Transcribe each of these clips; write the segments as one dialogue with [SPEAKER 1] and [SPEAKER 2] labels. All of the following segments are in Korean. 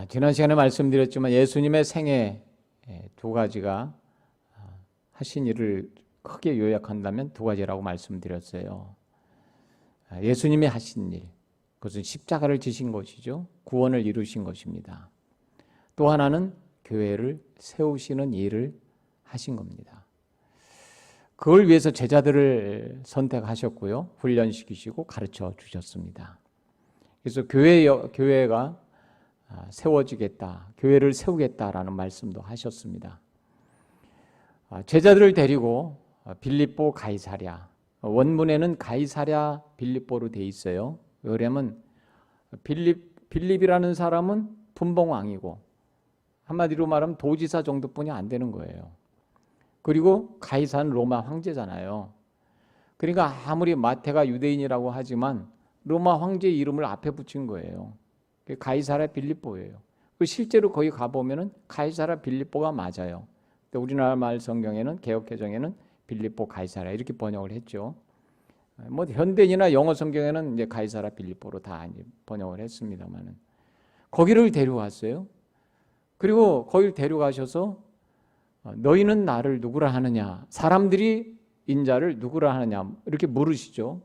[SPEAKER 1] 지난 시간에 말씀드렸지만 예수님의 생애 두 가지가 하신 일을 크게 요약한다면 두 가지라고 말씀드렸어요. 예수님이 하신 일, 그것은 십자가를 지신 것이죠. 구원을 이루신 것입니다. 또 하나는 교회를 세우시는 일을 하신 겁니다. 그걸 위해서 제자들을 선택하셨고요. 훈련시키시고 가르쳐 주셨습니다. 그래서 교회가 세워지겠다, 교회를 세우겠다라는 말씀도 하셨습니다. 제자들을 데리고 빌립보 가이사랴, 원문에는 가이사랴 빌립보로 돼 있어요. 왜냐하면 빌립이라는 사람은 분봉왕이고 한마디로 말하면 도지사 정도뿐이 안 되는 거예요. 그리고 가이사는 로마 황제잖아요. 그러니까 아무리 마태가 유대인이라고 하지만 로마 황제 이름을 앞에 붙인 거예요. 가이사랴 빌립보예요. 실제로 거기 가보면은 가이사랴 빌립보가 맞아요. 우리나라 말 성경에는 개역개정에는 빌립보 가이사랴 이렇게 번역을 했죠. 뭐 현대인이나 영어 성경에는 이제 가이사랴 빌립보로 다 이제 번역을 했습니다만은 거기를 데려왔어요. 그리고 거기를 데려가셔서 너희는 나를 누구라 하느냐, 사람들이 인자를 누구라 하느냐 이렇게 물으시죠.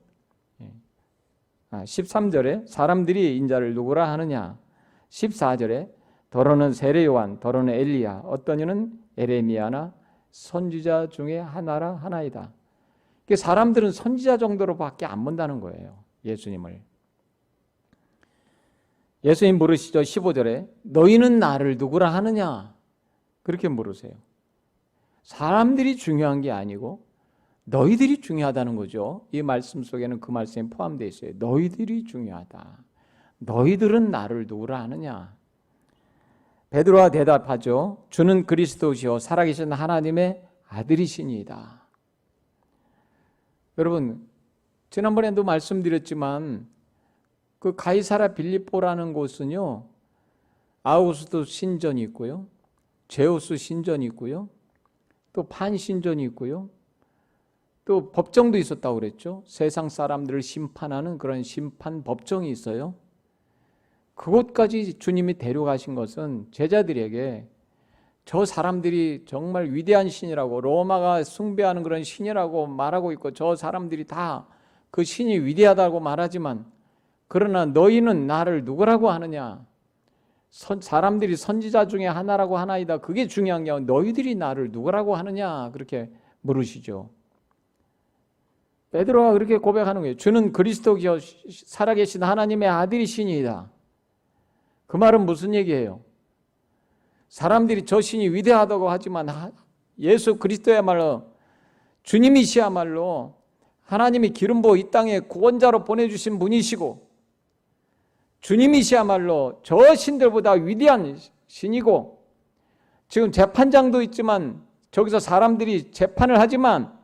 [SPEAKER 1] 13절에 사람들이 인자를 누구라 하느냐, 14절에 더러는 세례 요한, 더러는 엘리야, 어떤 이는 에레미야나 선지자 중에 하나이다. 사람들은 선지자 정도로밖에 안 본다는 거예요. 예수님을. 예수님 물으시죠. 15절에 너희는 나를 누구라 하느냐 그렇게 물으세요. 사람들이 중요한 게 아니고 너희들이 중요하다는 거죠. 이 말씀 속에는 그 말씀이 포함되어 있어요. 너희들이 중요하다. 너희들은 나를 누구라 하느냐. 베드로가 대답하죠. 주는 그리스도시요 살아계신 하나님의 아들이시니이다. 여러분, 지난번에도 말씀드렸지만 그 가이사랴 빌립보라는 곳은요, 아우구스도 신전이 있고요, 제우스 신전이 있고요, 또 판신전이 있고요, 또 법정도 있었다고 그랬죠. 세상 사람들을 심판하는 그런 심판 법정이 있어요. 그곳까지 주님이 데려가신 것은 제자들에게 저 사람들이 정말 위대한 신이라고, 로마가 숭배하는 그런 신이라고 말하고 있고 저 사람들이 다 그 신이 위대하다고 말하지만 그러나 너희는 나를 누구라고 하느냐, 사람들이 선지자 중에 하나라고 하나이다. 그게 중요한 게 아니라 너희들이 나를 누구라고 하느냐 그렇게 물으시죠. 베드로가 그렇게 고백하는 거예요. 주는 그리스도시요 살아계신 하나님의 아들이시니이다. 그 말은 무슨 얘기예요? 사람들이 저 신이 위대하다고 하지만 예수 그리스도야말로 주님이시야말로 하나님이 기름 부어 이 땅에 구원자로 보내주신 분이시고 주님이시야말로 저 신들보다 위대한 신이고 지금 재판장도 있지만 저기서 사람들이 재판을 하지만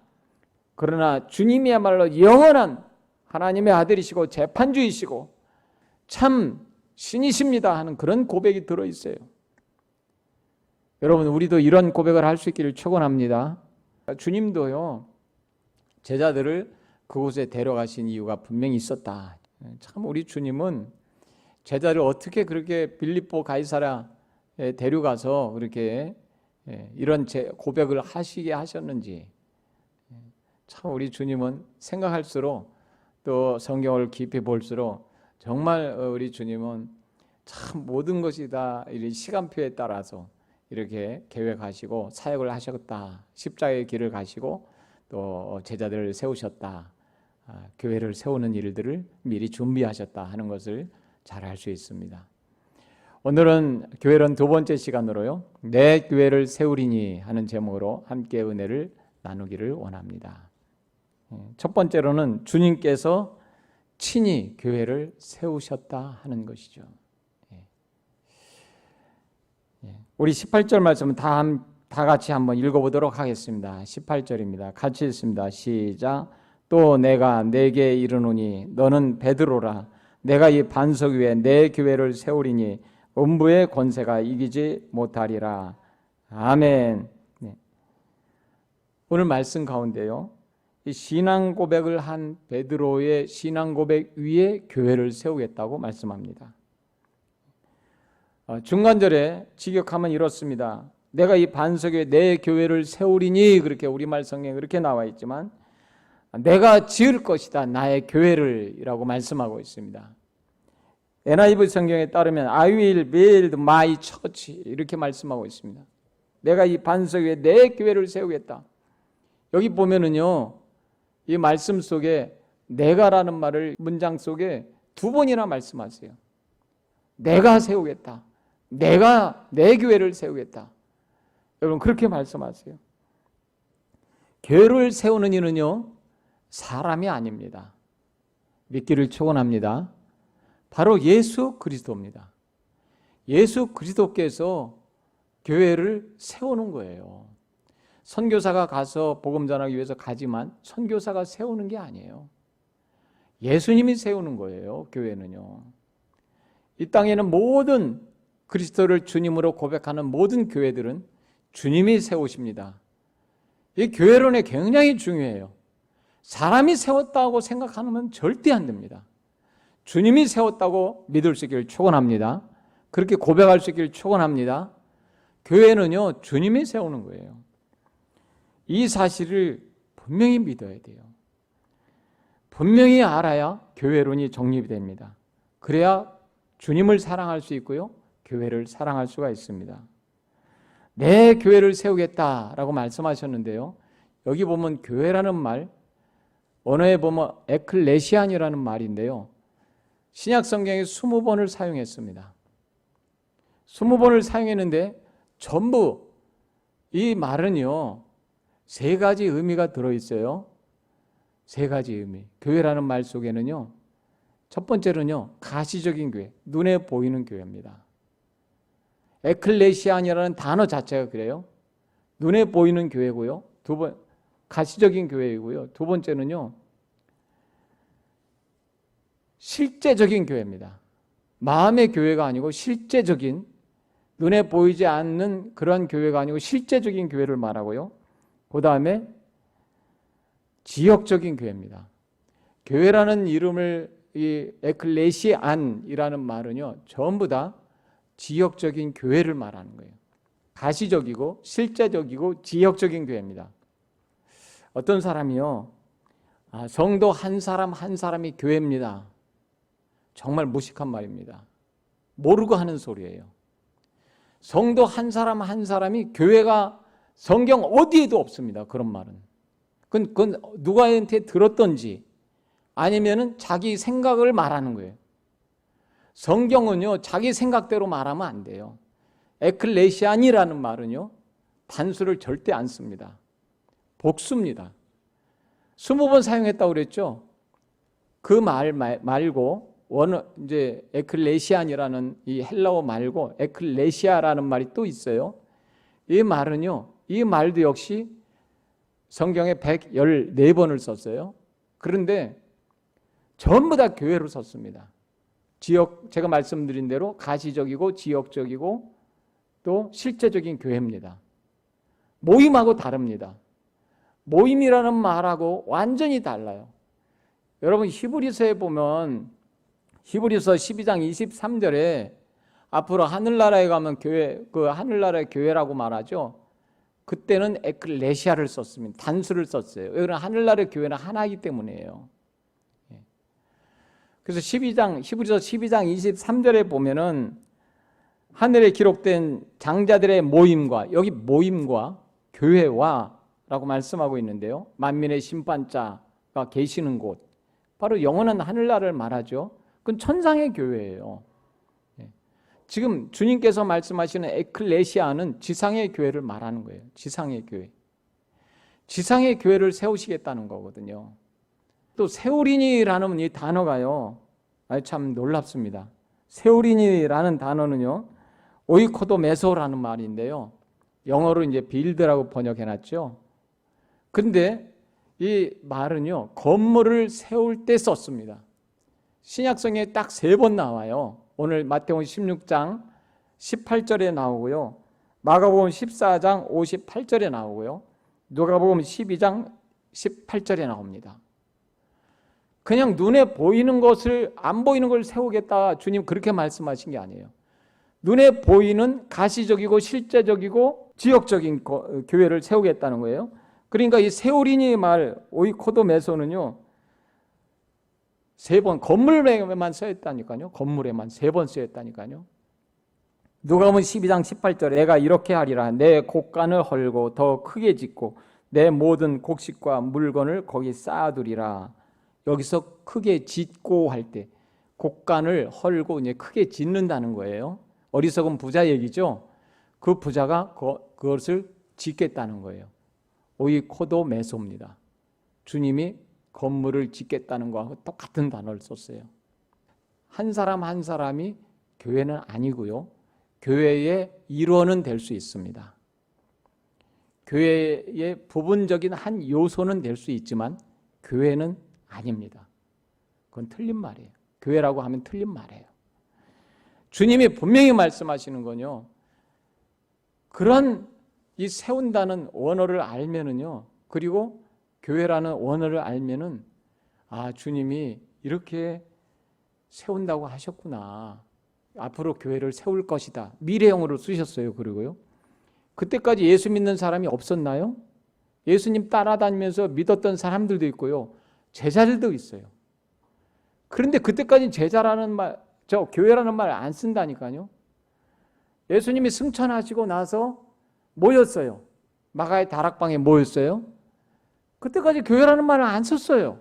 [SPEAKER 1] 그러나 주님이야말로 영원한 하나님의 아들이시고 재판주이시고 참 신이십니다 하는 그런 고백이 들어있어요. 여러분, 우리도 이런 고백을 할 수 있기를 축원합니다. 주님도요, 제자들을 그곳에 데려가신 이유가 분명히 있었다. 참 우리 주님은 제자를 어떻게 그렇게 빌립보 가이사랴에 데려가서 그렇게 이런 고백을 하시게 하셨는지 참 우리 주님은 생각할수록 또 성경을 깊이 볼수록 정말 우리 주님은 참 모든 것이 다 시간표에 따라서 이렇게 계획하시고 사역을 하셨다. 십자가의 길을 가시고 또 제자들을 세우셨다. 교회를 세우는 일들을 미리 준비하셨다 하는 것을 잘 알 수 있습니다. 오늘은 교회론 두 번째 시간으로요, 내 교회를 세우리니 하는 제목으로 함께 은혜를 나누기를 원합니다. 첫 번째로는 주님께서 친히 교회를 세우셨다 하는 것이죠. 우리 18절 말씀은 다 같이 한번 읽어보도록 하겠습니다. 18절입니다. 같이 읽습니다. 시작. 또 내가 네게 이르노니 너는 베드로라. 내가 이 반석 위에 내 교회를 세우리니 음부의 권세가 이기지 못하리라. 아멘. 오늘 말씀 가운데요, 이 신앙 고백을 한 베드로의 신앙 고백 위에 교회를 세우겠다고 말씀합니다. 중간절에 직역하면 이렇습니다. 내가 이 반석 위에 내 교회를 세우리니, 그렇게 우리말 성경에 그렇게 나와 있지만 내가 지을 것이다, 나의 교회를 이라고 말씀하고 있습니다. NIV 성경에 따르면 I will build my church 이렇게 말씀하고 있습니다. 내가 이 반석 위에 내 교회를 세우겠다. 여기 보면은요, 이 말씀 속에 내가라는 말을 문장 속에 두 번이나 말씀하세요. 내가 세우겠다. 내가 내 교회를 세우겠다. 여러분 그렇게 말씀하세요. 교회를 세우는 이는요, 사람이 아닙니다. 믿기를 축원합니다. 바로 예수 그리스도입니다. 예수 그리스도께서 교회를 세우는 거예요. 선교사가 가서 복음 전하기 위해서 가지만 선교사가 세우는 게 아니에요. 예수님이 세우는 거예요. 교회는요. 이 땅에는 모든 그리스도를 주님으로 고백하는 모든 교회들은 주님이 세우십니다. 이 교회론에 굉장히 중요해요. 사람이 세웠다고 생각하면 절대 안 됩니다. 주님이 세웠다고 믿을 수 있기를 축원합니다. 그렇게 고백할 수 있기를 축원합니다. 교회는요, 주님이 세우는 거예요. 이 사실을 분명히 믿어야 돼요. 분명히 알아야 교회론이 정립이 됩니다. 그래야 주님을 사랑할 수 있고요, 교회를 사랑할 수가 있습니다. 내 교회를 세우겠다라고 말씀하셨는데요, 여기 보면 교회라는 말, 원어에 보면 에클레시안이라는 말인데요, 신약 성경에 20번을 사용했습니다. 20번을 사용했는데 전부 이 말은요, 세 가지 의미가 들어있어요. 세 가지 의미. 교회라는 말 속에는요, 첫 번째로는요, 가시적인 교회, 눈에 보이는 교회입니다. 에클레시안이라는 단어 자체가 그래요. 눈에 보이는 교회고요. 가시적인 교회이고요. 두 번째는요, 실제적인 교회입니다. 마음의 교회가 아니고 실제적인, 눈에 보이지 않는 그런 교회가 아니고 실제적인 교회를 말하고요. 그 다음에 지역적인 교회입니다. 교회라는 이름을 이 에클레시안이라는 말은요, 전부 다 지역적인 교회를 말하는 거예요. 가시적이고 실제적이고 지역적인 교회입니다. 어떤 사람이요, 성도 한 사람 한 사람이 교회입니다. 정말 무식한 말입니다. 모르고 하는 소리예요. 성도 한 사람 한 사람이 교회가 성경 어디에도 없습니다. 그런 말은. 그건 누구한테 들었던지 아니면은 자기 생각을 말하는 거예요. 성경은요, 자기 생각대로 말하면 안 돼요. 에클레시안이라는 말은요, 단수를 절대 안 씁니다. 복수입니다. 20번 사용했다고 그랬죠. 그 말 말고 이제 에클레시안이라는 이 헬라어 말고 에클레시아라는 말이 또 있어요. 이 말은요, 이 말도 역시 성경에 114번을 썼어요. 그런데 전부 다 교회로 썼습니다. 제가 말씀드린 대로 가시적이고 지역적이고 또 실제적인 교회입니다. 모임하고 다릅니다. 모임이라는 말하고 완전히 달라요. 여러분 히브리서에 보면 히브리서 12장 23절에 앞으로 하늘나라에 가면 교회, 그 하늘나라의 교회라고 말하죠. 그때는 에클레시아를 썼습니다. 단수를 썼어요. 왜냐하면 하늘나라의 교회는 하나이기 때문이에요. 그래서 히브리서 12장 23절에 보면은 하늘에 기록된 장자들의 모임과, 여기 모임과 교회와 라고 말씀하고 있는데요, 만민의 심판자가 계시는 곳, 바로 영원한 하늘나라를 말하죠. 그건 천상의 교회예요. 지금 주님께서 말씀하시는 에클레시아는 지상의 교회를 말하는 거예요. 지상의 교회. 지상의 교회를 세우시겠다는 거거든요. 또 세우리니라는 이 단어가요, 참 놀랍습니다. 세우리니라는 단어는요, 오이코도 메소라는 말인데요, 영어로 이제 빌드라고 번역해놨죠. 그런데 이 말은요, 건물을 세울 때 썼습니다. 신약성에 딱 3번 나와요. 오늘 마태복음 16장 18절에 나오고요, 마가복음 14장 58절에 나오고요, 누가복음 12장 18절에 나옵니다. 그냥 눈에 보이는 것을, 안 보이는 걸 세우겠다, 주님 그렇게 말씀하신 게 아니에요. 눈에 보이는 가시적이고 실제적이고 지역적인 교회를 세우겠다는 거예요. 그러니까 이 세우리니 말 오이코도 메소는요, 3번 건물에만 쓰였다니까요. 건물에만 3번 쓰였다니까요. 누가복음 12장 18절에 내가 이렇게 하리라. 내 곡간을 헐고 더 크게 짓고 내 모든 곡식과 물건을 거기 쌓아두리라. 여기서 크게 짓고 할 때 곡간을 헐고 이제 크게 짓는다는 거예요. 어리석은 부자 얘기죠. 그 부자가 그것을 짓겠다는 거예요. 오이코도 메소입니다. 주님이 건물을 짓겠다는 거하고 똑같은 단어를 썼어요. 한 사람 한 사람이 교회는 아니고요. 교회의 일원은 될 수 있습니다. 교회의 부분적인 한 요소는 될 수 있지만 교회는 아닙니다. 그건 틀린 말이에요. 교회라고 하면 틀린 말이에요. 주님이 분명히 말씀하시는 건요, 그런 이 세운다는 원어를 알면은요, 그리고 교회라는 원어를 알면은 아, 주님이 이렇게 세운다고 하셨구나. 앞으로 교회를 세울 것이다. 미래형으로 쓰셨어요. 그리고요, 그때까지 예수 믿는 사람이 없었나요? 예수님 따라다니면서 믿었던 사람들도 있고요, 제자들도 있어요. 그런데 그때까지 제자라는 말, 교회라는 말 안 쓴다니까요. 예수님이 승천하시고 나서 모였어요. 마가의 다락방에 모였어요. 그때까지 교회라는 말을 안 썼어요.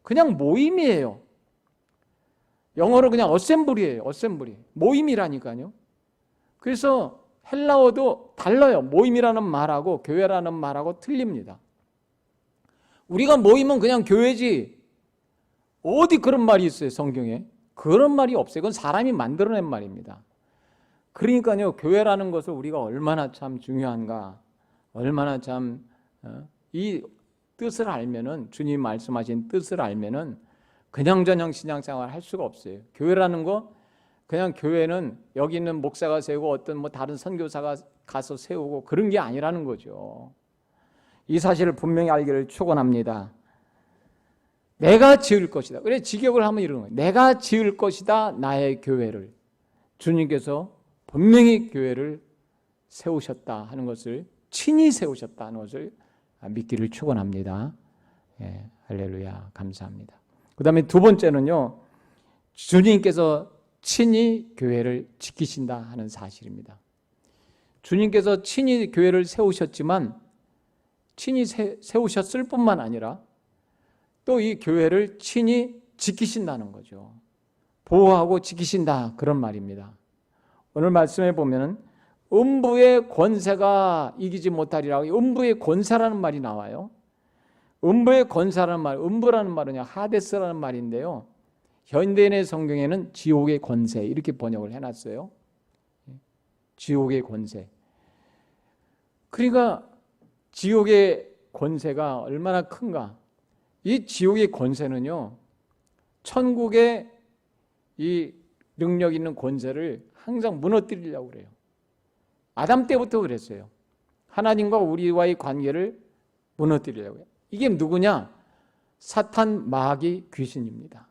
[SPEAKER 1] 그냥 모임이에요. 영어로 그냥 어셈블리예요. 어셈블리. 모임이라니까요. 그래서 헬라어도 달라요. 모임이라는 말하고 교회라는 말하고 틀립니다. 우리가 모이면 그냥 교회지, 어디 그런 말이 있어요, 성경에? 그런 말이 없어요. 그건 사람이 만들어낸 말입니다. 그러니까요, 교회라는 것을 우리가 얼마나 참 중요한가, 얼마나 참 이 뜻을 알면은, 주님 말씀하신 뜻을 알면은 그냥저냥 신앙생활 할 수가 없어요. 교회라는 거, 그냥 교회는 여기 있는 목사가 세우고 어떤 뭐 다른 선교사가 가서 세우고 그런 게 아니라는 거죠. 이 사실을 분명히 알기를 축원합니다. 내가 지을 것이다. 그래, 직역을 하면 이러는 거예요. 내가 지을 것이다, 나의 교회를. 주님께서 분명히 교회를 세우셨다 하는 것을, 친히 세우셨다 하는 것을 믿기를 축원합니다. 예, 할렐루야, 감사합니다. 그 다음에 두 번째는요, 주님께서 친히 교회를 지키신다 하는 사실입니다. 주님께서 친히 교회를 세우셨지만 친히 세우셨을 뿐만 아니라 또 이 교회를 친히 지키신다는 거죠. 보호하고 지키신다, 그런 말입니다. 오늘 말씀에 보면 음부의 권세가 이기지 못하리라고, 음부의 권세라는 말이 나와요. 음부의 권세라는 말, 음부라는 말은 하데스라는 말인데요, 현대인의 성경에는 지옥의 권세 이렇게 번역을 해놨어요. 지옥의 권세. 그러니까 지옥의 권세가 얼마나 큰가. 이 지옥의 권세는요, 천국의 이 능력 있는 권세를 항상 무너뜨리려고 그래요. 아담 때부터 그랬어요. 하나님과 우리와의 관계를 무너뜨리려고 해요. 이게 누구냐? 사탄, 마귀, 귀신입니다.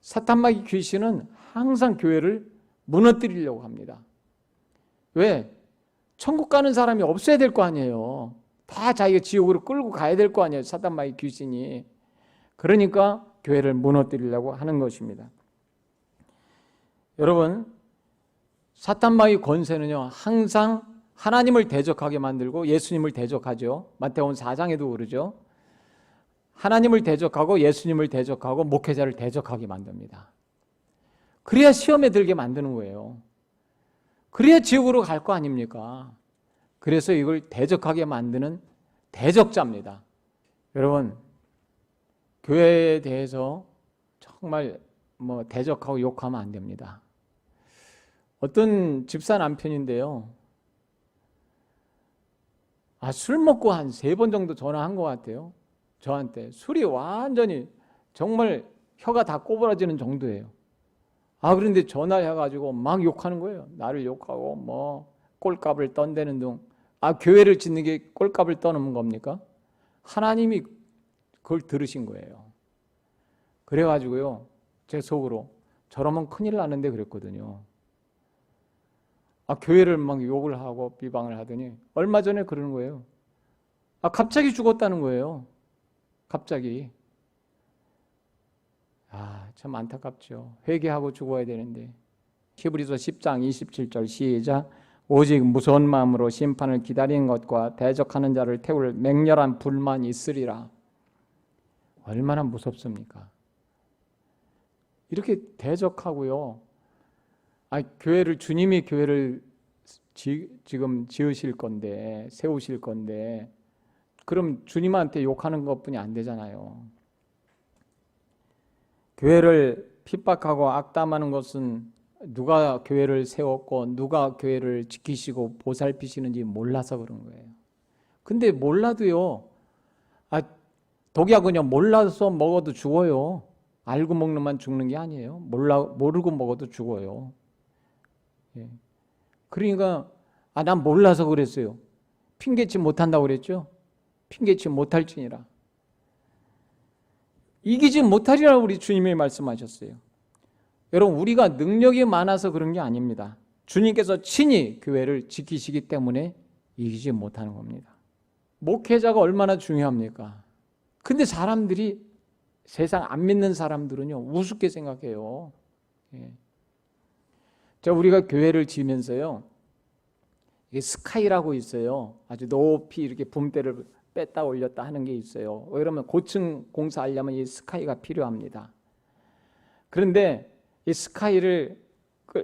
[SPEAKER 1] 사탄, 마귀, 귀신은 항상 교회를 무너뜨리려고 합니다. 왜? 천국 가는 사람이 없어야 될 거 아니에요. 다 자기가 지옥으로 끌고 가야 될 거 아니에요, 사탄, 마귀, 귀신이. 그러니까 교회를 무너뜨리려고 하는 것입니다. 여러분, 사탄, 마귀 권세는요, 항상 하나님을 대적하게 만들고 예수님을 대적하죠. 마태복음 4장에도 그러죠. 하나님을 대적하고 예수님을 대적하고 목회자를 대적하게 만듭니다. 그래야 시험에 들게 만드는 거예요. 그래야 지옥으로 갈 거 아닙니까? 그래서 이걸 대적하게 만드는 대적자입니다. 여러분, 교회에 대해서 정말 대적하고 욕하면 안 됩니다. 어떤 집사 남편인데요, 술 먹고 한 3번 정도 전화한 것 같아요. 저한테 술이 완전히 정말 혀가 다 꼬부라지는 정도예요. 그런데 전화해가지고 막 욕하는 거예요. 나를 욕하고 꼴값을 떤다는 둥. 교회를 짓는 게 꼴값을 떠는 겁니까? 하나님이 그걸 들으신 거예요. 그래가지고요, 제 속으로 저러면 큰일 나는데 그랬거든요. 교회를 막 욕을 하고 비방을 하더니 얼마 전에 그러는 거예요. 갑자기 죽었다는 거예요. 갑자기. 참 안타깝죠. 회개하고 죽어야 되는데. 히브리서 10장 27절 시작. 오직 무서운 마음으로 심판을 기다리는 것과 대적하는 자를 태울 맹렬한 불만이 있으리라. 얼마나 무섭습니까? 이렇게 대적하고요. 주님이 교회를 지금 지으실 건데, 세우실 건데, 그럼 주님한테 욕하는 것뿐이 안 되잖아요. 교회를 핍박하고 악담하는 것은 누가 교회를 세웠고 누가 교회를 지키시고 보살피시는지 몰라서 그런 거예요. 근데 몰라도요. 독약 그냥 몰라서 먹어도 죽어요. 알고 먹는 만 죽는 게 아니에요. 모르고 먹어도 죽어요. 예. 그러니까 난 몰라서 그랬어요. 핑계치 못한다고 그랬죠. 핑계치 못할지니라. 이기지 못하리라고 우리 주님이 말씀하셨어요. 여러분, 우리가 능력이 많아서 그런 게 아닙니다. 주님께서 친히 교회를 지키시기 때문에 이기지 못하는 겁니다. 목회자가 얼마나 중요합니까? 근데 사람들이, 세상 안 믿는 사람들은요, 우습게 생각해요. 예. 우리가 교회를 지으면서요, 이게 스카이라고 있어요. 아주 높이 이렇게 붐대를 뺐다 올렸다 하는 게 있어요. 그러면 고층 공사하려면 이 스카이가 필요합니다. 그런데 이 스카이를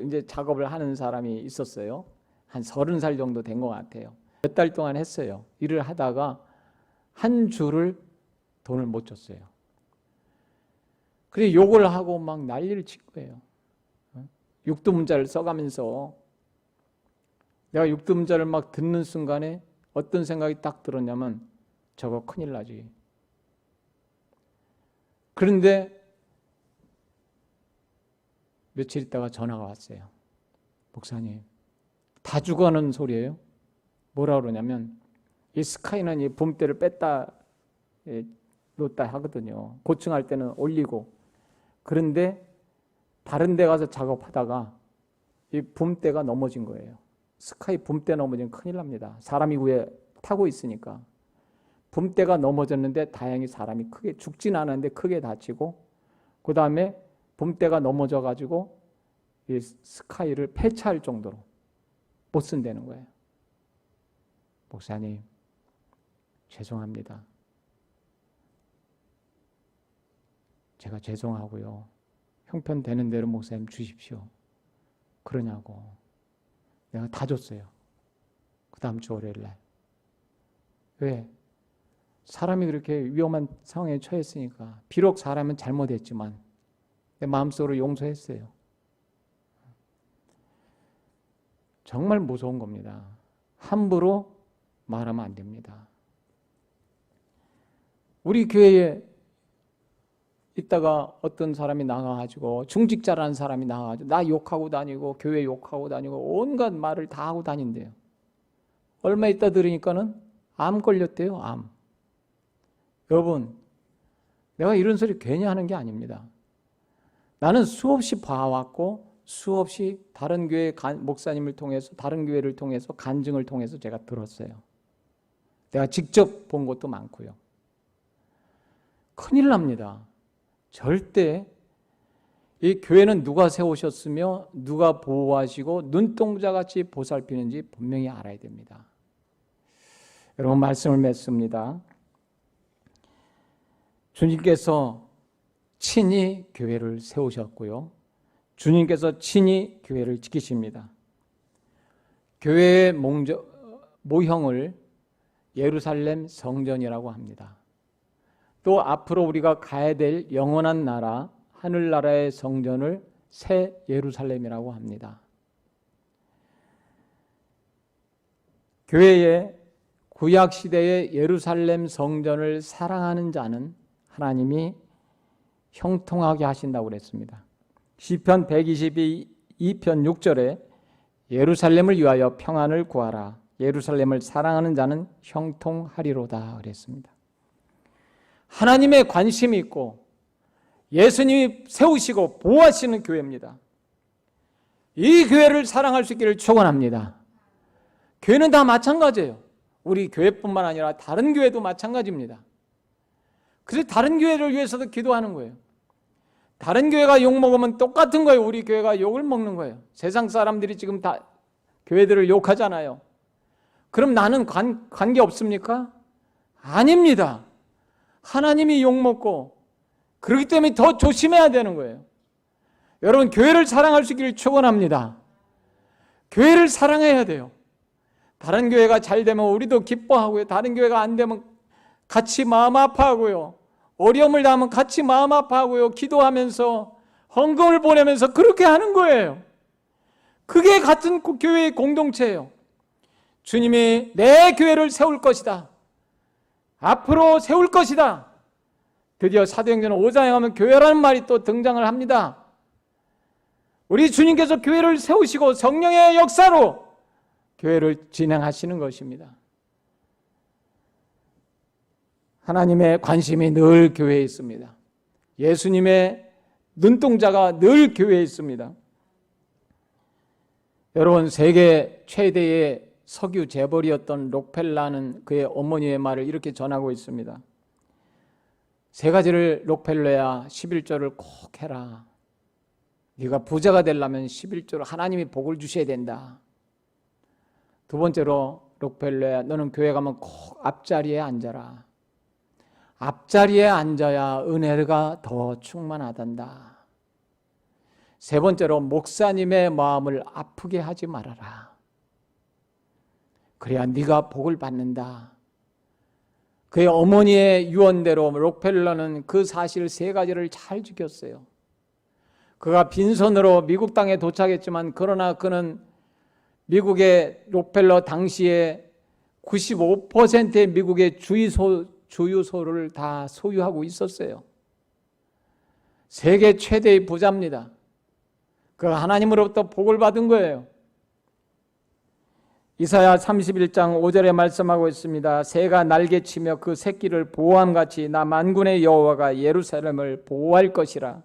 [SPEAKER 1] 이제 작업을 하는 사람이 있었어요. 한 30살 정도 된 것 같아요. 몇 달 동안 했어요. 일을 하다가 한 줄을 돈을 못 줬어요. 그래서 욕을 하고 막 난리를 친 거예요. 육두문자를 써가면서 내가 육두문자를 막 듣는 순간에 어떤 생각이 딱 들었냐면 저거 큰일 나지. 그런데 며칠 있다가 전화가 왔어요. 목사님, 다 죽어가는 소리예요. 뭐라 그러냐면 이 스카이는 이 붐대를 뺐다 놓다 하거든요. 고층할 때는 올리고. 그런데 다른 데 가서 작업하다가 이 붐대가 넘어진 거예요. 스카이 붐대 넘어지면 큰일 납니다. 사람이 위에 타고 있으니까. 붐대가 넘어졌는데 다행히 사람이 크게 죽진 않았는데 크게 다치고, 그 다음에 붐대가 넘어져 가지고 이 스카이를 폐차할 정도로 못 쓴다는 거예요. 목사님, 죄송합니다. 제가 죄송하고요. 형편 되는 대로 목사님 주십시오. 그러냐고. 내가 다 줬어요. 그 다음 주 월요일 날. 왜? 사람이 그렇게 위험한 상황에 처했으니까. 비록 사람은 잘못했지만 내 마음속으로 용서했어요. 정말 무서운 겁니다. 함부로 말하면 안 됩니다. 우리 교회에 있다가 어떤 사람이 나가가지고, 중직자라는 사람이 나가가지고 나 욕하고 다니고 교회 욕하고 다니고 온갖 말을 다 하고 다닌대요. 얼마 있다 들으니까는 암 걸렸대요. 암. 여러분, 내가 이런 소리 괜히 하는 게 아닙니다. 나는 수없이 봐왔고 수없이 다른 교회 목사님을 통해서, 다른 교회를 통해서, 간증을 통해서 제가 들었어요. 내가 직접 본 것도 많고요. 큰일 납니다. 절대 이 교회는 누가 세우셨으며 누가 보호하시고 눈동자같이 보살피는지 분명히 알아야 됩니다. 여러분, 말씀을 맺습니다. 주님께서 친히 교회를 세우셨고요. 주님께서 친히 교회를 지키십니다. 교회의 모형을 예루살렘 성전이라고 합니다. 또 앞으로 우리가 가야 될 영원한 나라, 하늘나라의 성전을 새 예루살렘이라고 합니다. 교회의 구약시대의 예루살렘 성전을 사랑하는 자는 하나님이 형통하게 하신다고 그랬습니다. 시편 122편 6절에 예루살렘을 위하여 평안을 구하라. 예루살렘을 사랑하는 자는 형통하리로다 그랬습니다. 하나님의 관심이 있고 예수님이 세우시고 보호하시는 교회입니다. 이 교회를 사랑할 수 있기를 축원합니다. 교회는 다 마찬가지예요. 우리 교회뿐만 아니라 다른 교회도 마찬가지입니다. 그래서 다른 교회를 위해서도 기도하는 거예요. 다른 교회가 욕먹으면 똑같은 거예요. 우리 교회가 욕을 먹는 거예요. 세상 사람들이 지금 다 교회들을 욕하잖아요. 그럼 나는 관계 없습니까? 아닙니다. 하나님이 욕먹고 그렇기 때문에 더 조심해야 되는 거예요. 여러분, 교회를 사랑할 수 있기를 축원합니다. 교회를 사랑해야 돼요. 다른 교회가 잘 되면 우리도 기뻐하고요. 다른 교회가 안 되면 같이 마음 아파하고요. 어려움을 당하면 같이 마음 아파하고요. 기도하면서 헌금을 보내면서 그렇게 하는 거예요. 그게 같은 교회의 공동체예요. 주님이 내 교회를 세울 것이다. 앞으로 세울 것이다. 드디어 사도행전 5장에 가면 교회라는 말이 또 등장을 합니다. 우리 주님께서 교회를 세우시고 성령의 역사로 교회를 진행하시는 것입니다. 하나님의 관심이 늘 교회에 있습니다. 예수님의 눈동자가 늘 교회에 있습니다. 여러분, 세계 최대의 석유 재벌이었던 록펠러는 그의 어머니의 말을 이렇게 전하고 있습니다. 세 가지를 록펠러야 11조를 꼭 해라. 네가 부자가 되려면 11조로 하나님이 복을 주셔야 된다. 두 번째로 록펠러야, 너는 교회 가면 꼭 앞자리에 앉아라. 앞자리에 앉아야 은혜가 더 충만하단다. 세 번째로 목사님의 마음을 아프게 하지 말아라. 그래야 네가 복을 받는다. 그의 어머니의 유언대로 록펠러는 그 사실 세 가지를 잘 지켰어요. 그가 빈손으로 미국 땅에 도착했지만 그러나 그는 미국의 록펠러 당시에 95%의 미국의 주유소를 다 소유하고 있었어요. 세계 최대의 부자입니다. 그가 하나님으로부터 복을 받은 거예요. 이사야 31장 5절에 말씀하고 있습니다. 새가 날개치며 그 새끼를 보호함같이 나 만군의 여호와가 예루살렘을 보호할 것이라.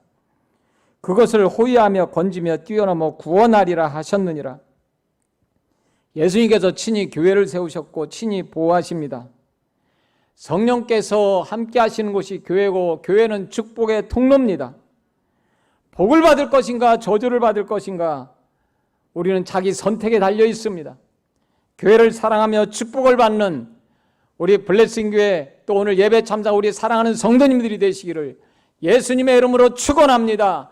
[SPEAKER 1] 그것을 호위하며 건지며 뛰어넘어 구원하리라 하셨느니라. 예수님께서 친히 교회를 세우셨고 친히 보호하십니다. 성령께서 함께 하시는 곳이 교회고 교회는 축복의 통로입니다. 복을 받을 것인가 저주를 받을 것인가 우리는 자기 선택에 달려 있습니다. 교회를 사랑하며 축복을 받는 우리 블레싱교회 또 오늘 예배 참사 우리 사랑하는 성도님들이 되시기를 예수님의 이름으로 축원합니다.